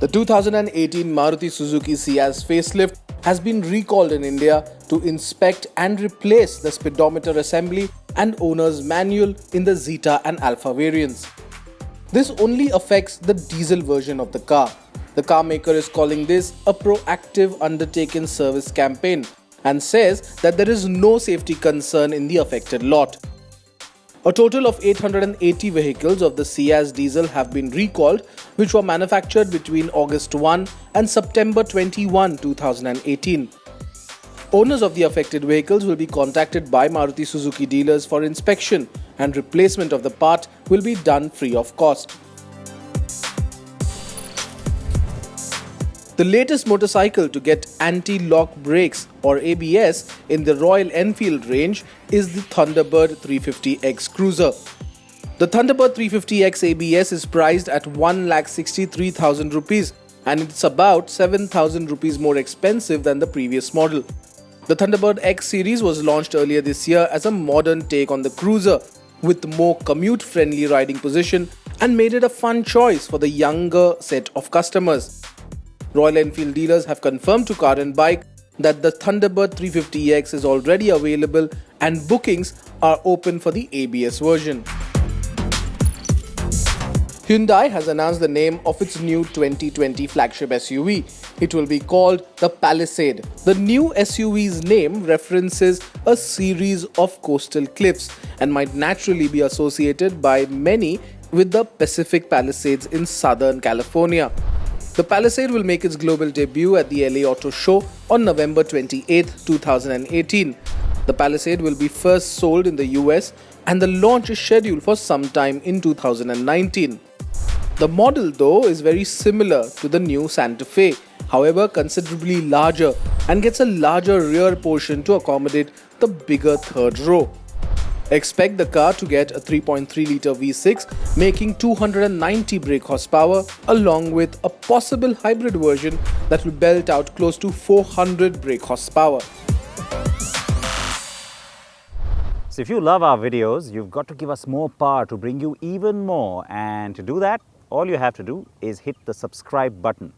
The 2018 Maruti Suzuki Ciaz facelift has been recalled in India to inspect and replace the speedometer assembly and owner's manual in the Zeta and Alpha variants. This only affects the diesel version of the car. The car maker is calling this a proactive undertaken service campaign and says that there is no safety concern in the affected lot. A total of 880 vehicles of the Ciaz diesel have been recalled, which were manufactured between August 1 and September 21, 2018. Owners of the affected vehicles will be contacted by Maruti Suzuki dealers for inspection, and replacement of the part will be done free of cost. The latest motorcycle to get anti-lock brakes or ABS in the Royal Enfield range is the Thunderbird 350X Cruiser. The Thunderbird 350X ABS is priced at 1,63,000 rupees and it's about 7,000 rupees more expensive than the previous model. The Thunderbird X series was launched earlier this year as a modern take on the Cruiser with more commute-friendly riding position and made it a fun choice for the younger set of customers. Royal Enfield dealers have confirmed to Carandbike that the Thunderbird 350X is already available and bookings are open for the ABS version. Hyundai has announced the name of its new 2020 flagship SUV. It will be called the Palisade. The new SUV's name references a series of coastal cliffs and might naturally be associated by many with the Pacific Palisades in Southern California. The Palisade will make its global debut at the LA Auto Show on November 28, 2018. The Palisade will be first sold in the US and the launch is scheduled for sometime in 2019. The model, though, is very similar to the new Santa Fe, however considerably larger, and gets a larger rear portion to accommodate the bigger third row. Expect the car to get a 3.3-litre V6 making 290 brake horsepower along with a possible hybrid version that will belt out close to 400 brake horsepower. So if you love our videos, you've got to give us more power to bring you even more, and to do that, all you have to do is hit the subscribe button.